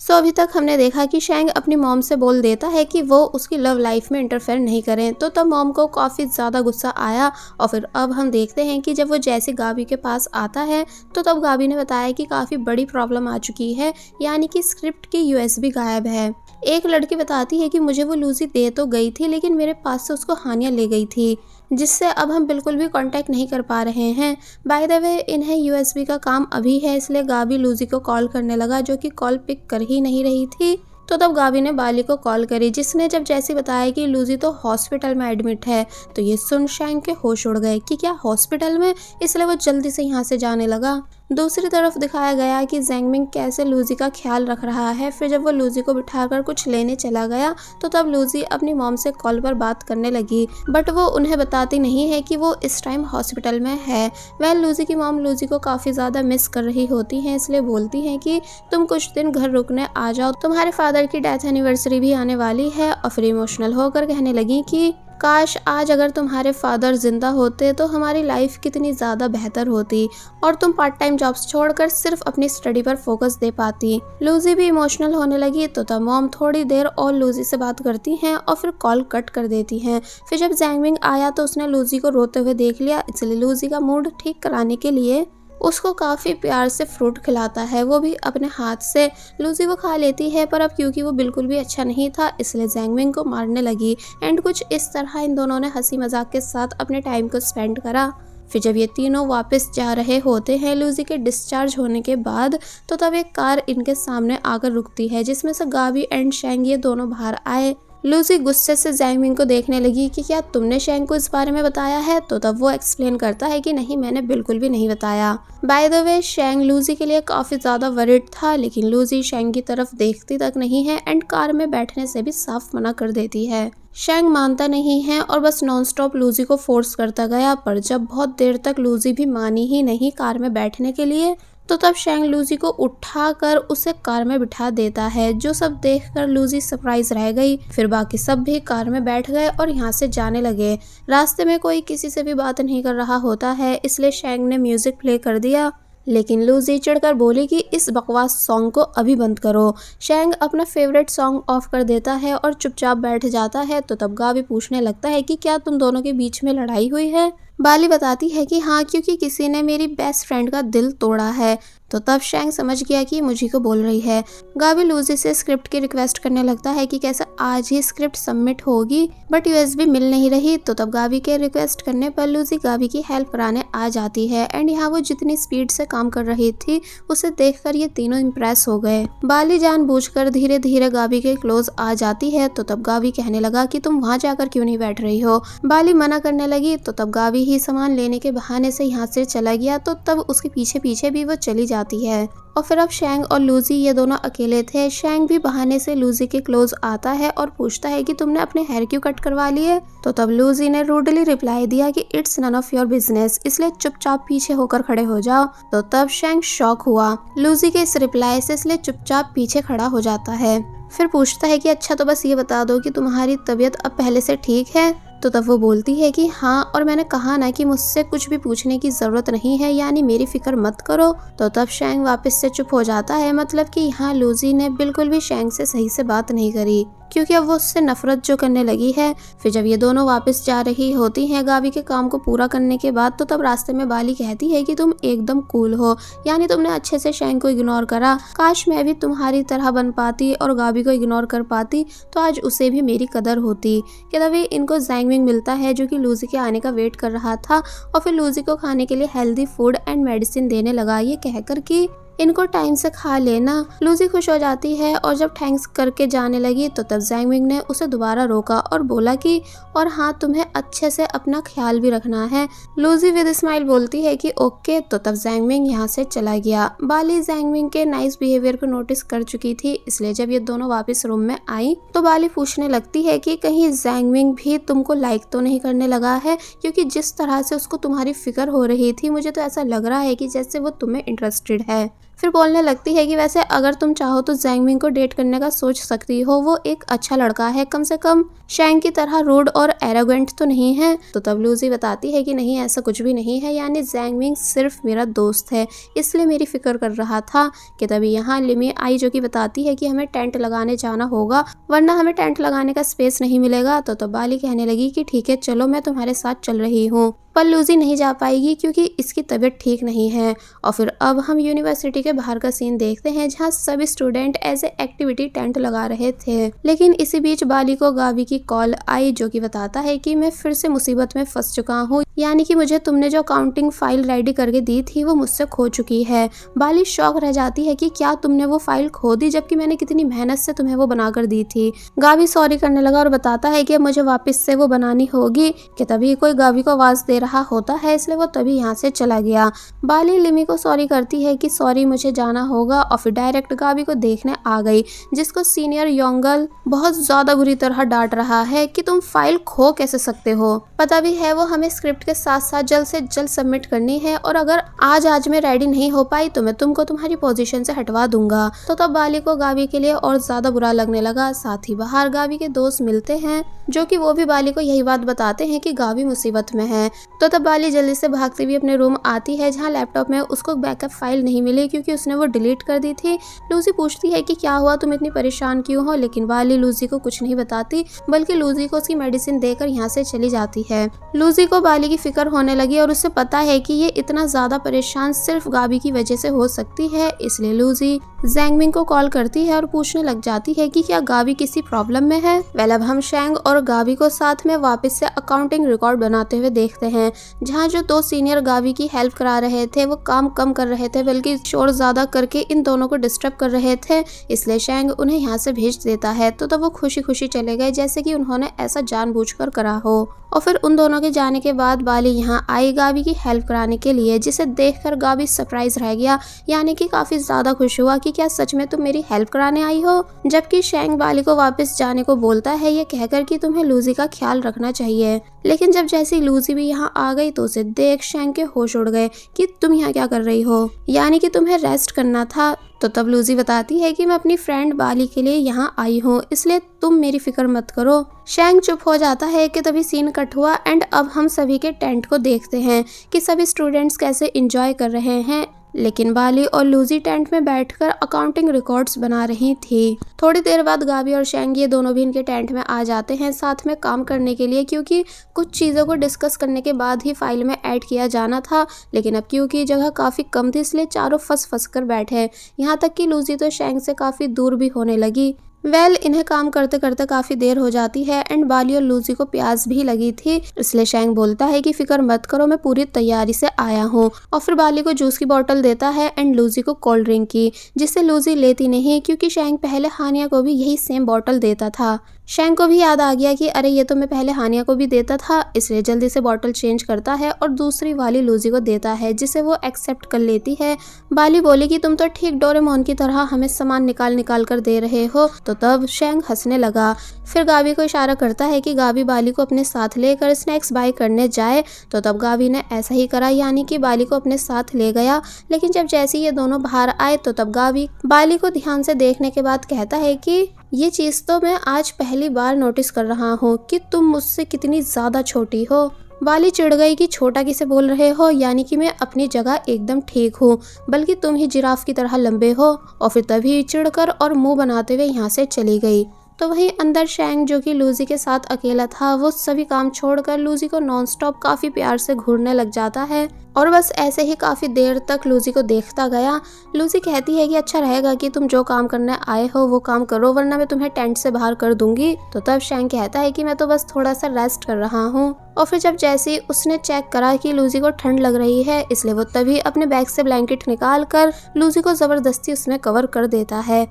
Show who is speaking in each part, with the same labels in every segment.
Speaker 1: सो अभी तक हमने देखा कि शैंग अपनी मॉम से बोल देता है कि वो उसकी लव लाइफ में इंटरफेयर नहीं करें, तो तब मॉम को काफ़ी ज़्यादा गुस्सा आया। और फिर अब हम देखते हैं कि जब वो जैसे गाबी के पास आता है तो तब गाबी ने बताया कि काफ़ी बड़ी प्रॉब्लम आ चुकी है, यानी कि स्क्रिप्ट की यूएसबी गायब है। एक लड़की बताती है कि मुझे वो लूसी दे तो गई थी, लेकिन मेरे पास से उसको हानिया ले गई थी, जिससे अब हम बिल्कुल भी कांटेक्ट नहीं कर पा रहे हैं। बाय द वे इन्हें यूएसबी का काम अभी है, इसलिए गाबी लूजी को कॉल करने लगा, जो कि कॉल पिक कर ही नहीं रही थी। तो तब गाबी ने बाली को कॉल करी, जिसने जब जैसे बताया कि लूजी तो हॉस्पिटल में एडमिट है, तो ये सुन शैंग के होश उड़ गए कि क्या हॉस्पिटल में, इसलिए वो जल्दी से यहाँ से जाने लगा। दूसरी तरफ दिखाया गया कि ज़ैंगमिंग कैसे लूजी का ख्याल रख रहा है। फिर जब वो लूजी को बिठाकर कुछ लेने चला गया तो तब लूजी अपनी मॉम से कॉल पर बात करने लगी, बट वो उन्हें बताती नहीं है कि वो इस टाइम हॉस्पिटल में है। वह लूजी की मॉम लूजी को काफ़ी ज़्यादा मिस कर रही होती हैं, इसलिए बोलती हैं कि तुम कुछ दिन घर रुकने आ जाओ, तुम्हारे फादर की डेथ एनिवर्सरी भी आने वाली है। और फिर इमोशनल होकर कहने लगी कि काश आज अगर तुम्हारे फादर जिंदा होते तो हमारी लाइफ कितनी ज़्यादा बेहतर होती और तुम पार्ट टाइम जॉब्स छोड़कर सिर्फ अपनी स्टडी पर फोकस दे पाती। लूजी भी इमोशनल होने लगी, तो तब मॉम थोड़ी देर और लूजी से बात करती हैं और फिर कॉल कट कर देती हैं। फिर जब ज़ैंगमिंग आया तो उसने लूजी को रोते हुए देख लिया, इसलिए लूजी का मूड ठीक कराने के लिए उसको काफ़ी प्यार से फ्रूट खिलाता है, वो भी अपने हाथ से। लूजी वो खा लेती है, पर अब क्योंकि वो बिल्कुल भी अच्छा नहीं था, इसलिए ज़ैंगमिंग को मारने लगी। एंड कुछ इस तरह इन दोनों ने हंसी मजाक के साथ अपने टाइम को स्पेंड करा। फिर जब ये तीनों वापस जा रहे होते हैं लूजी के डिस्चार्ज होने के बाद, तो तब एक कार इनके सामने आकर रुकती है, जिसमें से गाबी एंड शैंग ये दोनों बाहर आए। लूजी गुस्से से ज़ैंगमिंग को देखने लगी कि क्या तुमने शैंग को इस बारे में बताया है, तो तब वो एक्सप्लेन करता है कि नहीं, मैंने बिल्कुल भी नहीं बताया। बाय द वे शैंग लूजी के लिए काफ़ी ज़्यादा वरिड था, लेकिन लूजी शैंग की तरफ देखती तक नहीं है एंड कार में बैठने से भी साफ मना कर देती है। शैंग मानता नहीं है और बस नॉनस्टॉप लूजी को फोर्स करता गया, पर जब बहुत देर तक लूजी भी मानी ही नहीं कार में बैठने के लिए, तो तब शैंग लूजी को उठाकर उसे कार में बिठा देता है, जो सब देखकर लूजी सरप्राइज रह गई। फिर बाकी सब भी कार में बैठ गए और यहाँ से जाने लगे। रास्ते में कोई किसी से भी बात नहीं कर रहा होता है, इसलिए शैंग ने म्यूजिक प्ले कर दिया, लेकिन लूजी चिढ़कर बोली कि इस बकवास सॉन्ग को अभी बंद करो। शैंग अपना फेवरेट सॉन्ग ऑफ कर देता है और चुपचाप बैठ जाता है। तो तब गाबी पूछने लगता है कि क्या तुम दोनों के बीच में लड़ाई हुई है। बाली बताती है कि हाँ, क्योंकि किसी ने मेरी बेस्ट फ्रेंड का दिल तोड़ा है। तो तब शैंग समझ गया कि मुझी को बोल रही है। गाबी लूजी से स्क्रिप्ट की रिक्वेस्ट करने लगता है कि कैसे आज ही स्क्रिप्ट सबमिट होगी, बट यूएसबी मिल नहीं रही। तो तब गाबी के रिक्वेस्ट करने पर लूजी गाबी की हेल्प कराने आ जाती है एंड यहाँ वो जितनी स्पीड से काम कर रही थी उसे देखकर ये तीनों इम्प्रेस हो गए। बाली जानबूझकर धीरे धीरे गाबी के क्लोज आ जाती है। तो तब गाबी कहने लगा कि तुम वहाँ जाकर क्यों नहीं बैठ रही हो। बाली मना करने लगी, तो तब गाबी ही सामान लेने के बहाने से यहाँ से चला गया। तो तब उसके पीछे पीछे भी वो चली जाती है और फिर अब शैंग और लूजी ये दोनों अकेले थे। शैंग भी बहाने से लूजी के क्लोज आता है और पूछता है कि तुमने अपने हेयर क्यों कट करवा लिए। तो तब लूजी ने रूडली रिप्लाई दिया कि it's none of your business, इसलिए चुपचाप पीछे होकर खड़े हो जाओ। तो तब शैंग शॉक हुआ लूजी के इस रिप्लाई से, इसलिए चुपचाप पीछे खड़ा हो जाता है। फिर पूछता है कि अच्छा, तो बस ये बता दो कि तुम्हारी तबीयत अब पहले से ठीक है। तो तब वो बोलती है कि हाँ, और मैंने कहा ना कि मुझसे कुछ भी पूछने की ज़रूरत नहीं है, यानी मेरी फिक्र मत करो। तो तब शैंग वापस से चुप हो जाता है, मतलब कि यहाँ लूजी ने बिल्कुल भी शैंग से सही से बात नहीं करी, क्योंकि अब वो उससे नफरत जो करने लगी है। फिर जब ये दोनों वापस जा रही होती हैं गाबी के काम को पूरा करने के बाद, तो तब रास्ते में बाली कहती है कि तुम एकदम कूल हो, यानी तुमने अच्छे से शैंग को इग्नोर करा। काश मैं भी तुम्हारी तरह बन पाती और गाबी को इग्नोर कर पाती, तो आज उसे भी मेरी कदर होती। कि तभी इनको ज़ैंगमिंग मिलता है, जो कि लूजी के आने का वेट कर रहा था और फिर लूजी को खाने के लिए हेल्दी फूड एंड मेडिसिन देने लगा, ये कहकर कि इनको टाइम से खा लेना। लूजी खुश हो जाती है और जब थैंक्स करके जाने लगी, तो तब ज़ैंगमिंग ने उसे दोबारा रोका और बोला कि और हाँ, तुम्हें अच्छे से अपना ख्याल भी रखना है। लूजी विद स्माइल बोलती है कि ओके। तो तब ज़ैंगमिंग यहाँ से चला गया। बाली ज़ैंगमिंग के नाइस बिहेवियर को नोटिस कर चुकी थी, इसलिए जब ये दोनों वापस रूम में आई तो बाली पूछने लगती है कि कहीं ज़ैंगमिंग भी तुमको लाइक तो नहीं करने लगा है, क्योंकि जिस तरह से उसको तुम्हारी फिक्र हो रही थी, मुझे तो ऐसा लग रहा है कि जैसे वो तुम्हें इंटरेस्टेड है। फिर बोलने लगती है कि वैसे अगर तुम चाहो तो जैंगमिंग को डेट करने का सोच सकती हो, वो एक अच्छा लड़का है, कम से कम शैंग की तरह रूड और एरोगेंट तो नहीं है। तो तब लूजी बताती है कि नहीं, ऐसा कुछ भी नहीं है, यानी जैंगमिंग सिर्फ मेरा दोस्त है, इसलिए मेरी फिक्र कर रहा था। कि तभी यहाँ लिमी आई जो कि बताती है कि हमें टेंट लगाने जाना होगा, वरना हमें टेंट लगाने का स्पेस नहीं मिलेगा। तो तब बाली कहने लगी कि ठीक है चलो, मैं तुम्हारे साथ चल रही हूँ। पर लूजी नहीं जा पाएगी क्योंकि इसकी तबीयत ठीक नहीं है। और फिर अब हम यूनिवर्सिटी के बाहर का सीन देखते हैं, जहाँ सभी student as a activity tent लगा रहे थे। लेकिन इसी बीच बाली को गावी की कॉल आई जो कि बताता है कि मैं फिर से मुसीबत में फंस चुका हूँ, यानी कि मुझे तुमने जो काउंटिंग फाइल रेडी करके दी थी वो मुझसे खो चुकी है। बाली शॉक रह जाती है कि क्या तुमने वो फाइल खो दी, जबकि मैंने कितनी मेहनत से तुम्हें वो बनाकर दी थी। गावी सॉरी करने लगा और बताता है कि अब मुझे वापस से वो बनानी होगी। कि तभी कोई गावी को आवाज दे रहा होता है, इसलिए वो तभी यहाँ से चला गया। बाली लिमी को सॉरी करती है कि सॉरी मुझे जाना होगा, और फिर डायरेक्ट गावी को देखने आ गई, जिसको सीनियर योंगल बहुत ज्यादा बुरी तरह डांट रहा है कि तुम फाइल खो कैसे सकते हो। पता भी है वो हमें स्क्रिप्ट के साथ साथ जल्द से जल्द सबमिट करनी है, और अगर आज में रेडी नहीं हो पाई तो मैं तुमको तुम्हारी पोजीशन से हटवा दूंगा। तो तब बाली को गावी के लिए और ज्यादा बुरा लगने लगा। साथ ही बाहर गावी के दोस्त मिलते हैं, जो कि वो भी बाली को यही बात बताते हैं कि गावी मुसीबत में है। तो तब बाली जल्दी से भागती हुई अपने रूम आती है, जहाँ लैपटॉप में उसको बैकअप फाइल नहीं मिली क्योंकि उसने वो डिलीट कर दी थी। लूसी पूछती है कि क्या हुआ, तुम इतनी परेशान क्यों हो, लेकिन बाली लूसी को कुछ नहीं बताती, बल्कि लूसी को उसकी मेडिसिन देकर यहाँ से चली जाती है। लूसी को बाली की फिक्र होने लगी और उसे पता है कि ये इतना ज्यादा परेशान सिर्फ गावी की वजह से हो सकती है, इसलिए लूसी जैंगमिंग को कॉल करती है और पूछने लग जाती है कि क्या गावी किसी प्रॉब्लम में है। वेल अब हम शैंग और गावी को साथ में वापस से अकाउंटिंग रिकॉर्ड बनाते हुए देखते हैं, जहाँ जो दो सीनियर गावी की हेल्प करा रहे थे वो काम कम कर रहे थे, बल्कि शोर ज्यादा करके इन दोनों को डिस्टर्ब कर रहे थे, इसलिए शैंग उन्हें यहाँ से भेज देता है। तो तब वो खुशी खुशी चले गए, जैसे कि उन्होंने ऐसा जानबूझकर करा हो। और फिर उन दोनों के जाने के बाद बाली यहाँ आई गावी की हेल्प कराने के लिए, जिसे देखकर गावी सरप्राइज रह गया, यानी कि काफी ज्यादा खुश हुआ कि क्या सच में तुम मेरी हेल्प कराने आई हो। जबकि शैंग बाली को वापस जाने को बोलता है, ये कहकर कि तुम्हें लूजी का ख्याल रखना चाहिए। लेकिन जब जैसी लूजी भी यहाँ आ गई तो उसे देख शैंग के होश उड़ गए कि तुम यहाँ क्या कर रही हो, यानी कि तुम्हें रेस्ट करना था। तो तब लूजी बताती है कि मैं अपनी फ्रेंड बाली के लिए यहाँ आई हूँ, इसलिए तुम मेरी फिक्र मत करो। शैंग चुप हो जाता है कि तभी सीन कट हुआ एंड अब हम सभी के टेंट को देखते हैं कि सभी स्टूडेंट्स कैसे एंजॉय कर रहे हैं। लेकिन बाली और लूजी टेंट में बैठकर अकाउंटिंग रिकॉर्ड्स बना रही थी। थोड़ी देर बाद गावी और शैंग ये दोनों भी इनके टेंट में आ जाते हैं साथ में काम करने के लिए, क्योंकि कुछ चीज़ों को डिस्कस करने के बाद ही फाइल में ऐड किया जाना था। लेकिन अब क्योंकि जगह काफ़ी कम थी, इसलिए चारों फंस कर बैठे, यहाँ तक कि लूजी तो शैंग से काफ़ी दूर भी होने लगी। इन्हें काम करते करते काफी देर हो जाती है एंड बाली और लूजी को प्यास भी लगी थी, इसलिए शैंग बोलता है कि फिक्र मत करो, मैं पूरी तैयारी से आया हूँ। और फिर बाली को जूस की बोतल देता है एंड लूजी को कोल्ड ड्रिंक की, जिससे लूजी लेती नहीं क्योंकि शैंग पहले हानिया को भी यही सेम बोतल देता था। शैंग को भी याद आ गया कि अरे ये तो मैं पहले हानिया को भी देता था, इसलिए जल्दी से बोतल चेंज करता है और दूसरी वाली लूजी को देता है, जिसे वो एक्सेप्ट कर लेती है। बाली बोली कि तुम तो ठीक डोरेमोन की तरह हमें सामान निकाल निकाल कर दे रहे हो। तो तब शैंग हंसने लगा, फिर गावी को इशारा करता है कि गावी बाली को अपने साथ लेकर स्नैक्स बाय करने जाए। तो तब गावी ने ऐसा ही करा, यानी कि बाली को अपने साथ ले गया। लेकिन जब जैसे ये दोनों बाहर आए तो तब गावी बाली को ध्यान से देखने के बाद कहता है कि ये चीज़ तो मैं आज पहली बार नोटिस कर रहा हूँ कि तुम मुझसे कितनी ज़्यादा छोटी हो। बाली चिढ़ गई कि छोटा किसे बोल रहे हो, यानी कि मैं अपनी जगह एकदम ठीक हूँ, बल्कि तुम ही जिराफ की तरह लंबे हो। और फिर तभी चिढ़कर और मुंह बनाते हुए यहाँ से चली गई। तो वहीं अंदर शैंग जो कि लूजी के साथ अकेला था, वो सभी काम छोड़कर लूजी को नॉनस्टॉप काफी प्यार से घूरने लग जाता है और बस ऐसे ही काफी देर तक लूजी को देखता गया। लूजी कहती है कि अच्छा रहेगा कि तुम जो काम करने आए हो वो काम करो, वरना मैं तुम्हें टेंट से बाहर कर दूंगी। तो तब शैंग कहता है कि मैं तो बस थोड़ा सा रेस्ट कर रहा हूँ। और फिर जब जैसे ही उसने चेक करा कि लूजी को ठंड लग रही है, इसलिए वो तभी अपने बैग से ब्लैंकेट निकाल कर लूजी को जबरदस्ती उसमें कवर कर देता है।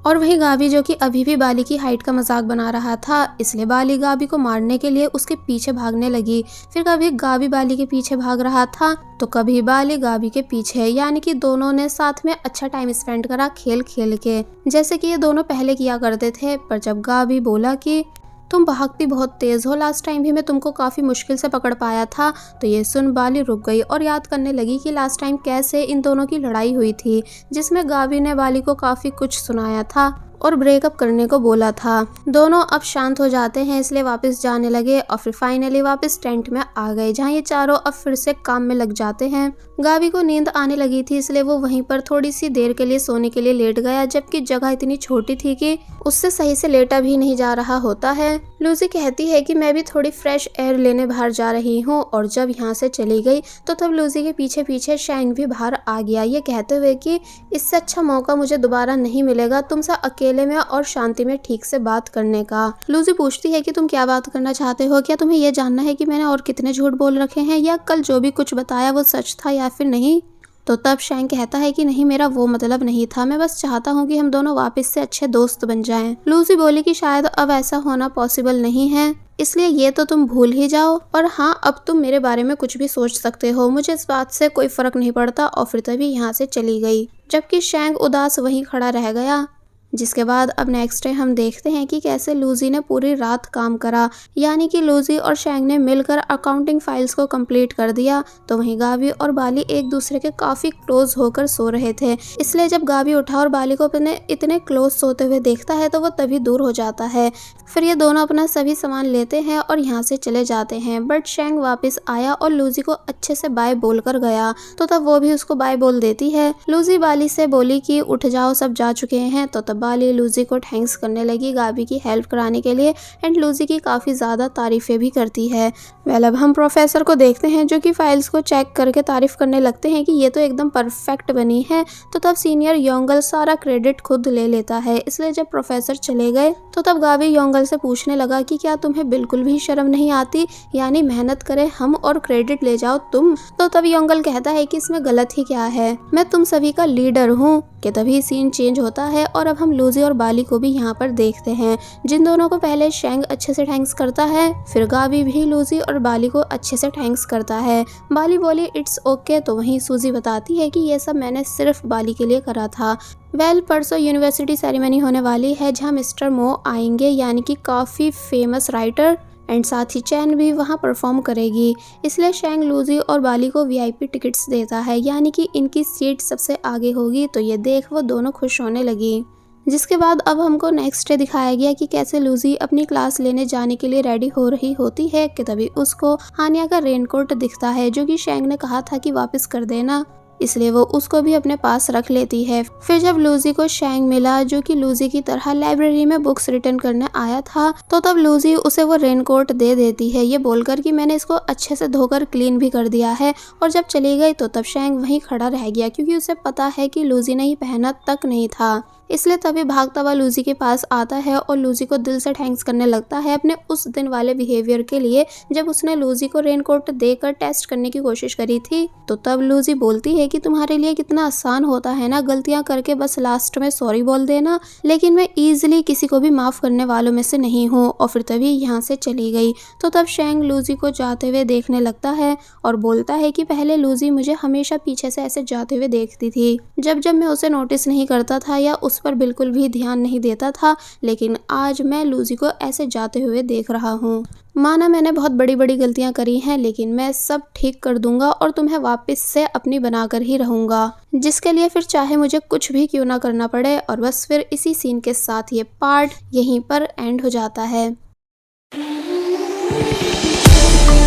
Speaker 1: और वही गावी जो कि अभी भी बाली की हाइट का मजाक बना रहा था, इसलिए बाली गावी को मारने के लिए उसके पीछे भागने लगी। फिर कभी गावी बाली के पीछे भाग रहा था तो कभी बाली गावी के पीछे, यानी कि दोनों ने साथ में अच्छा टाइम स्पेंड करा खेल खेल के, जैसे कि ये दोनों पहले किया करते थे। पर जब गावी बोला कि तुम भागती बहुत तेज हो, लास्ट टाइम भी मैं तुमको काफी मुश्किल से पकड़ पाया था। तो ये सुन बाली रुक गई और याद करने लगी कि लास्ट टाइम कैसे इन दोनों की लड़ाई हुई थी, जिसमें गावी ने बाली को काफी कुछ सुनाया था और ब्रेकअप करने को बोला था। दोनों अब शांत हो जाते हैं, इसलिए वापस जाने लगे और फिर फाइनली वापस टेंट में आ गए, जहाँ ये चारों अब फिर से काम में लग जाते हैं। गावी को नींद आने लगी थी, इसलिए वो वहीं पर थोड़ी सी देर के लिए सोने के लिए लेट गया, जबकि जगह इतनी छोटी थी कि उससे सही से लेटा भी नहीं जा रहा होता है। लूसी कहती है कि मैं भी थोड़ी फ्रेश एयर लेने बाहर जा रही हूँ, और जब यहाँ से चली गई तो तब लूसी के पीछे पीछे शैंग भी बाहर आ गया, ये कहते हुए कि इससे अच्छा मौका मुझे दोबारा नहीं मिलेगा तुमसे अकेले में और शांति में ठीक से बात करने का। लूसी पूछती है कि तुम क्या बात करना चाहते हो, क्या तुम्हें यह जानना है कि मैंने और कितने झूठ बोल रखे हैं, या कल जो भी कुछ बताया वो सच था या फिर नहीं। तो तब शैंग कहता है कि नहीं, मेरा वो मतलब नहीं था, मैं बस चाहता हूँ कि हम दोनों वापस से अच्छे दोस्त बन जाएं। लूसी बोली कि शायद अब ऐसा होना पॉसिबल नहीं है, इसलिए ये तो तुम भूल ही जाओ, और हाँ अब तुम मेरे बारे में कुछ भी सोच सकते हो, मुझे इस बात से कोई फर्क नहीं पड़ता। और फिर तभी यहाँ से चली गई, जबकि शैंग उदास वहीं खड़ा रह गया। जिसके बाद अब नेक्स्ट डे हम देखते हैं कि कैसे लूजी ने पूरी रात काम करा, यानी कि लूजी और शैंग ने मिलकर अकाउंटिंग फाइल्स को कंप्लीट कर दिया। तो वहीं गावी और बाली एक दूसरे के काफी क्लोज होकर सो रहे थे, इसलिए जब गावी उठा और बाली को अपने इतने क्लोज सोते हुए देखता है तो वो तभी दूर हो जाता है। फिर ये दोनों अपना सभी सामान लेते हैं और यहाँ से चले जाते हैं, बट शैंग वापस आया और लूजी को अच्छे से बाय बोल कर गया, तो तब वो भी उसको बाय बोल देती है। लूजी बाली से बोली कि उठ जाओ, सब जा चुके हैं। तो तब बाली लूजी को थैंक्स करने लगी गावी की हेल्प कराने के लिए, एंड लूजी की काफ़ी ज़्यादा तारीफ़ें भी करती है। वेल अब हम प्रोफेसर को देखते हैं, जो कि फाइल्स को चेक करके तारीफ करने लगते हैं कि ये तो एकदम परफेक्ट बनी है। तो तब सीनियर योंगल सारा क्रेडिट खुद ले लेता है, इसलिए जब प्रोफेसर चले गए तो तब गावी योंगल से पूछने लगा कि क्या तुम्हें बिल्कुल भी शर्म नहीं आती, यानी मेहनत करें हम और क्रेडिट ले जाओ तुम। तो तब योंगल कहता है कि इसमें गलत ही क्या है, मैं तुम सभी का लीडर हूँ। कि तभी सीन चेंज होता है और अब हम लूजी और बाली को भी यहाँ पर देखते हैं, जिन दोनों को पहले शैंग अच्छे से थैंक्स करता है, फिर गावी भी लूजी और बाली को अच्छे से थैंक्स करता है। बाली बोली इट्स ओके, तो वहीं सूजी बताती है कि ये सब मैंने सिर्फ बाली के लिए करा था। वेल परसों यूनिवर्सिटी सेरेमनी होने वाली है, जहाँ मिस्टर मो आएंगे, यानी कि काफ़ी फेमस राइटर, एंड साथ ही चैन भी वहाँ परफॉर्म करेगी, इसलिए शैंग लूजी और बाली को वीआईपी टिकट्स देता है, यानी कि इनकी सीट सबसे आगे होगी। तो ये देख वो दोनों खुश होने लगी। जिसके बाद अब हमको नेक्स्ट डे दिखाया गया कि कैसे लूजी अपनी क्लास लेने जाने के लिए रेडी हो रही होती है कि तभी उसको हानिया का रेनकोट दिखता है, जो कि शैंग ने कहा था कि वापस कर देना, इसलिए वो उसको भी अपने पास रख लेती है। फिर जब लूजी को शैंग मिला, जो कि लूजी की तरह लाइब्रेरी में बुक्स रिटर्न करने आया था, तो तब लूजी उसे वो रेनकोट दे देती है, ये बोलकर कि मैंने इसको अच्छे से धोकर क्लीन भी कर दिया है। और जब चली गई तो तब शैंग वहीं खड़ा रह गया, क्योंकि उसे पता है कि लूजी ने ही पहना तक नहीं था, इसलिए तभी भागता हुआ लूजी के पास आता है और लूजी को दिल से थैंक्स करने लगता है अपने उस दिन वाले बिहेवियर के लिए, जब उसने लूजी को रेनकोट देकर टेस्ट करने की कोशिश करी थी। तो तब लूजी बोलती है कि तुम्हारे लिए कितना आसान होता है ना गलतियां करके बस लास्ट में सॉरी बोल देना, लेकिन मैं ईजिली किसी को भी माफ करने वालों में से नहीं हूँ। और फिर तभी यहाँ से चली गई। तो तब शैंग लूजी को जाते हुए देखने लगता है और बोलता है कि पहले लूजी मुझे हमेशा पीछे से ऐसे जाते हुए देखती थी, जब जब मैं उसे नोटिस नहीं करता था या उस पर बिल्कुल भी ध्यान नहीं देता था, लेकिन आज मैं लूजी को ऐसे जाते हुए देख रहा हूँ। माना मैंने बहुत बड़ी बड़ी गलतियां करी हैं, लेकिन मैं सब ठीक कर दूंगा और तुम्हें वापस से अपनी बनाकर ही रहूंगा, जिसके लिए फिर चाहे मुझे कुछ भी क्यों ना करना पड़े। और बस फिर इसी सीन के साथ ये पार्ट यहीं पर एंड हो जाता है।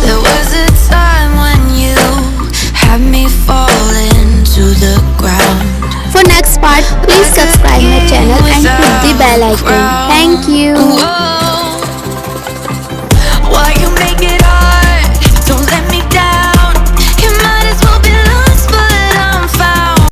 Speaker 1: There was a time when you had me falling to the ground. For next part, please subscribe my channel and hit the bell icon. Thank you.